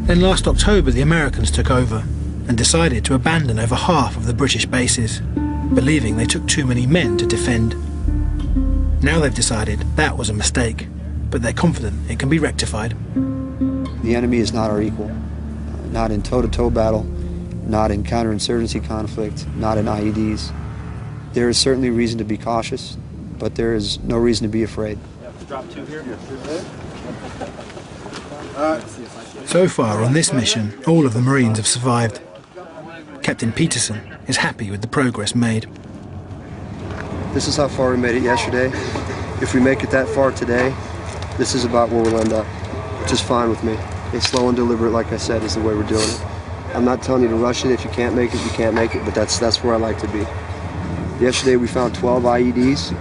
Then last October the Americans took over and decided to abandon over half of the British bases, believing they took too many men to defend. Now they've decided that was a mistake, but they're confident it can be rectified. The enemy is not our equal, not in toe-to-toe battle, not in counterinsurgency conflict, not in IEDs. There is certainly reason to be cautious, but there is no reason to be afraid. Drop 2 here. So far on this mission, all of the Marines have survived. Captain Peterson is happy with the progress made. This is how far we made it yesterday. If we make it that far today, this is about where we'll end up, which is fine with me. It's slow and deliberate, like I said, is the way we're doing it. I'm not telling you to rush it. If you can't make it, you can't make it, but that's where I like to be. Yesterday we found 12 IEDs,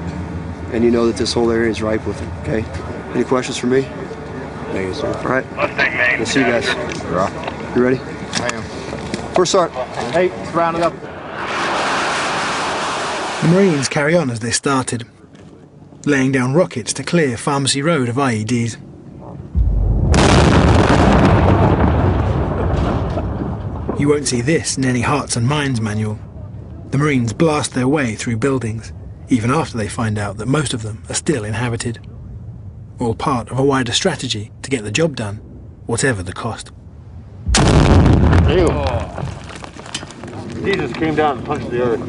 and you know that this whole area is ripe with them, okay? Any questions for me? Thank you, sir. All right. We'll see you guys. You ready? I am. First start. Hey, let's round it up. The Marines carry on as they started, laying down rockets to clear Pharmacy Road of IEDs. You won't see this in any Hearts and Minds manual. The Marines blast their way through buildings, even after they find out that most of them are still inhabited. All part of a wider strategy to get the job done, whatever the cost. Ew. He just came down and punched the earth.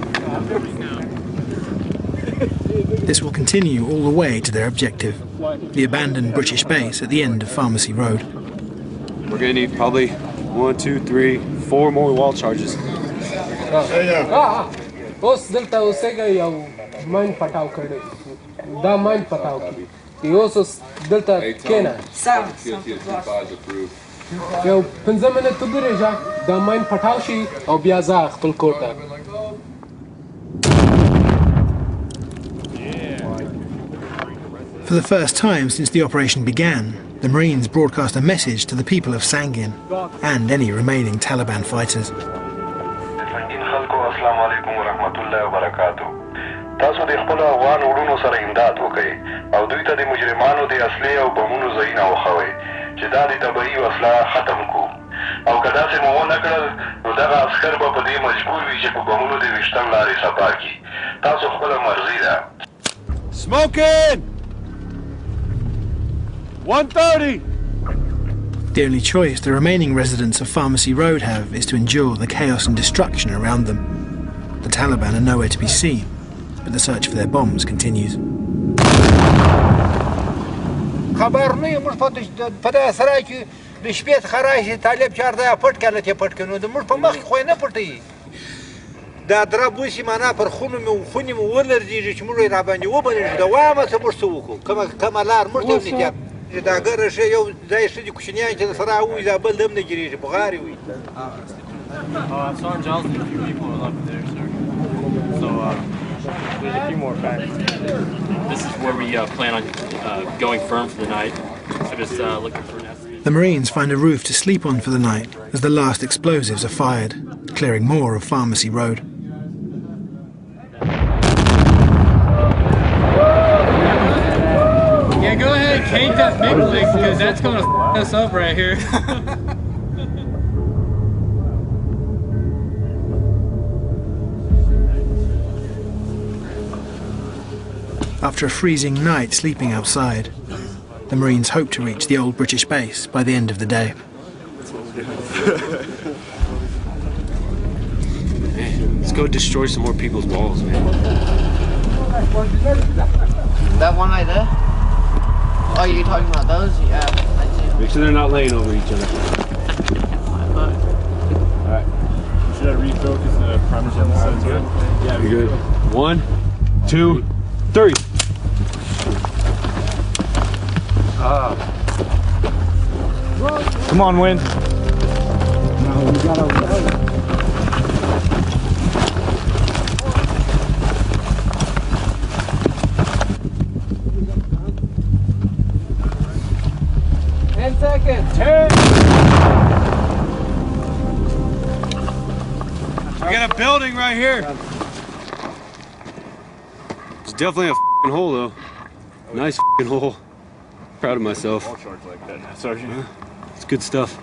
This will continue all the way to their objective, the abandoned British base at the end of Pharmacy Road. We're gonna need probably 1, 2, 3, 4 more wall charges. For the first time since the operation began, the Marines broadcast a message to the people of Sangin and any remaining Taliban fighters. Smoking! 130! The only choice the remaining residents of Pharmacy Road have is to endure the chaos and destruction around them. The Taliban are nowhere to be seen, but the search for their bombs continues. Sergeant Johnson and a few people are left there, sir. So, there's a few more facts. This is where we plan on going firm for the night. So just looking for an estimate. The Marines find a roof to sleep on for the night as the last explosives are fired, clearing more of Pharmacy Road. Yeah, go ahead and cake that big leg because that's going to f us up right here. After a freezing night sleeping outside, the Marines hope to reach the old British base by the end of the day. Man, let's go destroy some more people's walls, man. That one right there? Oh, you're talking about those? Yeah, I see. Make sure they're not laying over each other. Alright. Should I refocus the primers on the side too? Yeah, you're good. 1, 2, 3. Come on, Wind. No, we gotta. 10 seconds. 10. We got a building right here. It's definitely a f***ing hole, though. Nice f***ing hole. Proud of myself. All charged like that, Sergeant. It's good stuff.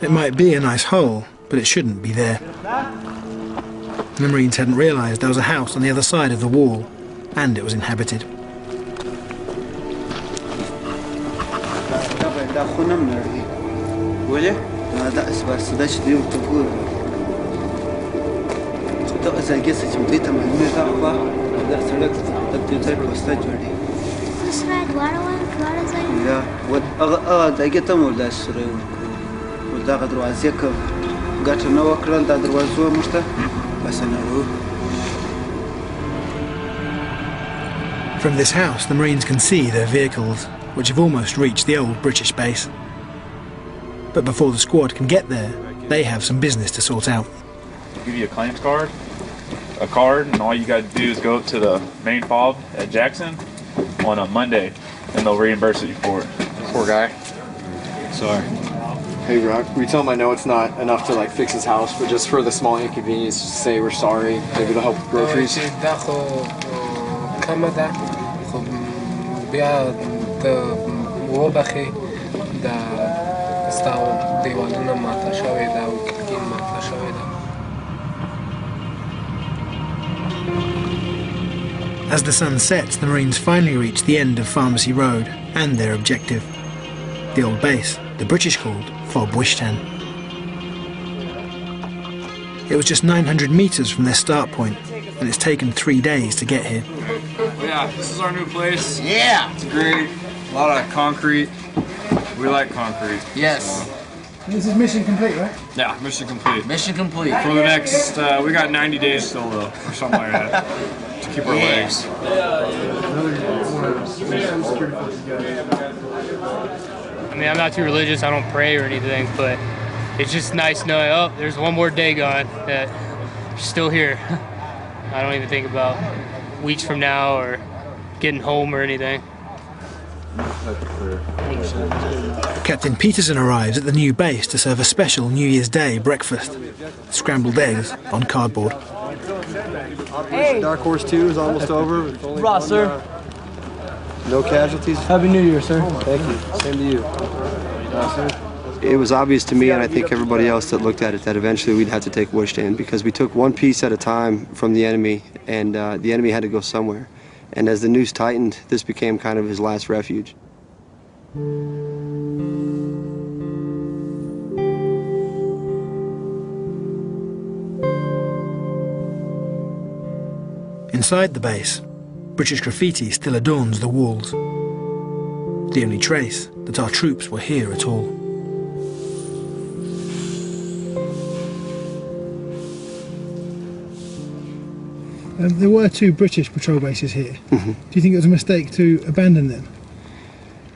It might be a nice hole, but it shouldn't be there. The Marines hadn't realised there was a house on the other side of the wall, and it was inhabited. From this house, the Marines can see their vehicles, which have almost reached the old British base. But before the squad can get there, they have some business to sort out. They'll give you a claims card, and all you got to do is go up to the main fob at Jackson on a Monday, and they'll reimburse you for it. Poor guy. Sorry. Hey, Rock, we tell him I know it's not enough to like fix his house, but just for the small inconvenience, just say we're sorry. Maybe it'll help with groceries. As the sun sets, the Marines finally reach the end of Pharmacy Road and their objective. The old base, the British called Fob Wishtan. It was just 900 metres from their start point, and it's taken 3 days to get here. Yeah, this is our new place. Yeah! It's great. A lot of concrete. We like concrete. Yes. This is mission complete, right? Yeah, mission complete. Mission complete. For the next, we got 90 days still though, or something like that, to keep our legs. I mean, I'm not too religious, I don't pray or anything, but it's just nice knowing, oh, there's one more day gone, that you're still here. I don't even think about weeks from now or getting home or anything. Captain Peterson arrives at the new base to serve a special New Year's Day breakfast. Scrambled eggs on cardboard. Dark Horse 2 is almost over. Only Ross, sir. No casualties. Happy New Year, sir. Thank you. Same to you. It was obvious to me, and I think everybody else that looked at it, that eventually we'd have to take Wishtan because we took one piece at a time from the enemy, and the enemy had to go somewhere. And as the noose tightened, this became kind of his last refuge. Inside the base, British graffiti still adorns the walls. The only trace that our troops were here at all. There were 2 British patrol bases here. Do you think it was a mistake to abandon them?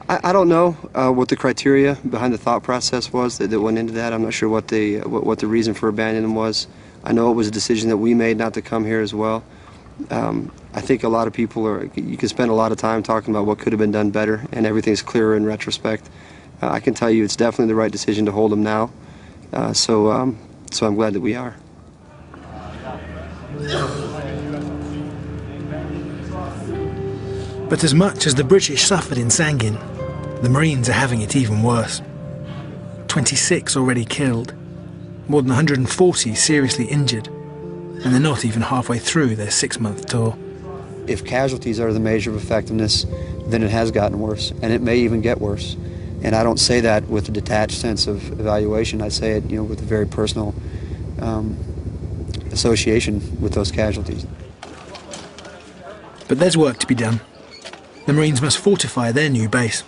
I don't know what the criteria behind the thought process was that went into that. I'm not sure what the reason for abandoning them was. I know it was a decision that we made not to come here as well. I think a lot of people you can spend a lot of time talking about what could have been done better, and everything's clearer in retrospect. I can tell you it's definitely the right decision to hold them now. So I'm glad that we are. But as much as the British suffered in Sangin, the Marines are having it even worse. 26 already killed, more than 140 seriously injured, and they're not even halfway through their 6-month tour. If casualties are the measure of effectiveness, then it has gotten worse, and it may even get worse. And I don't say that with a detached sense of evaluation. I say it, with a very personal association with those casualties. But there's work to be done. The Marines must fortify their new base.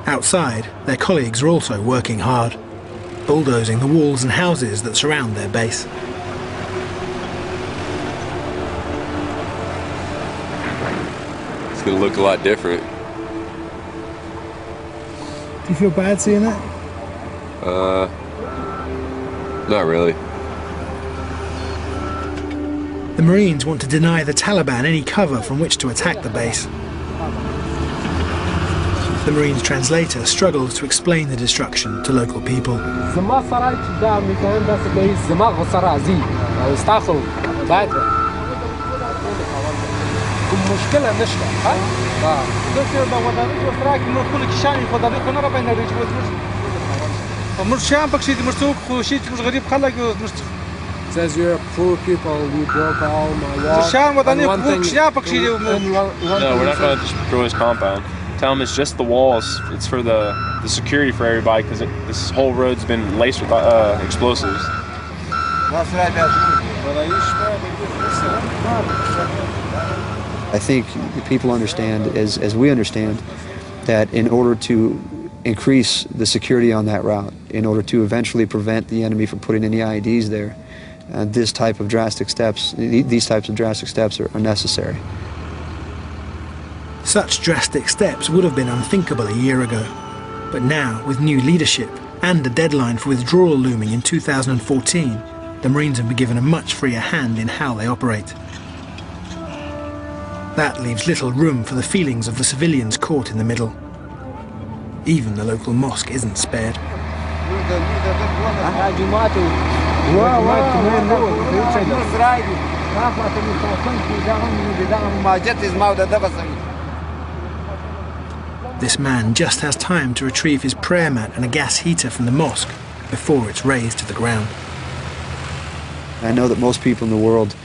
Outside, their colleagues are also working hard, bulldozing the walls and houses that surround their base. It's going to look a lot different. Do you feel bad seeing that? Not really. The Marines want to deny the Taliban any cover from which to attack the base. The Marines translator struggles to explain the destruction to local people. Says you're poor people, you broke all my walls. No, we're not going to destroy his compound. Tell him it's just the walls. It's for the security for everybody because this whole road's been laced with explosives. I think people understand, as we understand, that in order to increase the security on that route, in order to eventually prevent the enemy from putting any IEDs there, these types of drastic steps are necessary. Such drastic steps would have been unthinkable a year ago. But now, with new leadership and a deadline for withdrawal looming in 2014, the Marines have been given a much freer hand in how they operate. That leaves little room for the feelings of the civilians caught in the middle. Even the local mosque isn't spared. This man just has time to retrieve his prayer mat and a gas heater from the mosque before it's razed to the ground. I know that most people in the world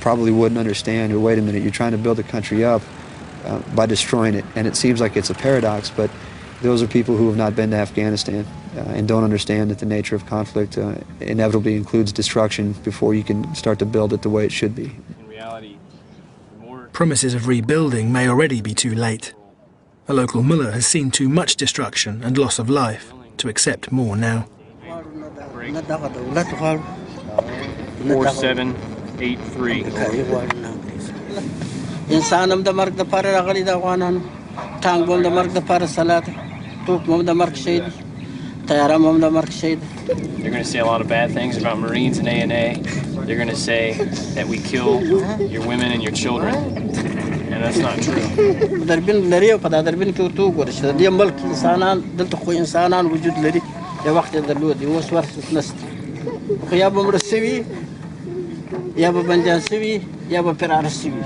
probably wouldn't understand, or wait a minute, you're trying to build a country up by destroying it. And it seems like it's a paradox, but those are people who have not been to Afghanistan and don't understand that the nature of conflict inevitably includes destruction before you can start to build it the way it should be. In reality, Promises of rebuilding may already be too late. A local mullah has seen too much destruction and loss of life to accept more now. 4783. İnsanım da mark da para ragali da wanan tangbom da mark da para salat tupmom da mark şeydi tayaramom da mark şeydi. They're going to say a lot of bad things about Marines and ANA. They're going to say that we kill your women and your children. And that's not true. Darbin lariya pada darbin ki tu gorish da diya mulk insanan dal to insanan wujud lari ya waqt da lodi waswar nast ya ba mursiwi ya ba banjan siwi ya ba pirar siwi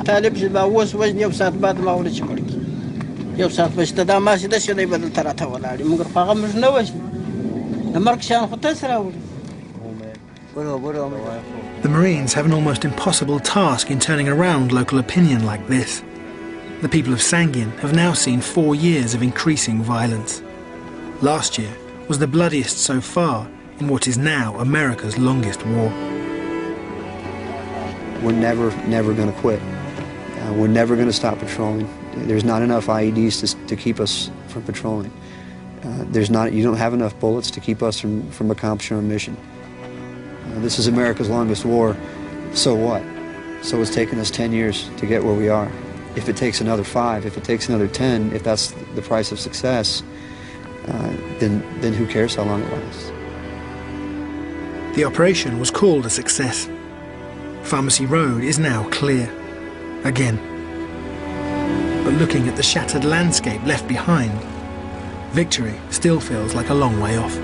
طالب جبا وس وجن يوسات بعد ما ولد شكرك يوسات باش تدا ماشي دا شنو يبدل تراتا ولا علي مقر فاغم مش نوش المرك شان خطسرا The Marines have an almost impossible task in turning around local opinion like this. The people of Sangin have now seen 4 years of increasing violence. Last year was the bloodiest so far in what is now America's longest war. We're never going to quit. We're never going to stop patrolling. There's not enough IEDs to keep us from patrolling. You don't have enough bullets to keep us from accomplishing our mission. This is America's longest war. So what? So it's taken us 10 years to get where we are. If it takes another 5, if it takes another 10, if that's the price of success, then who cares how long it lasts? The operation was called a success. Pharmacy Road is now clear. Again. But looking at the shattered landscape left behind, victory still feels like a long way off.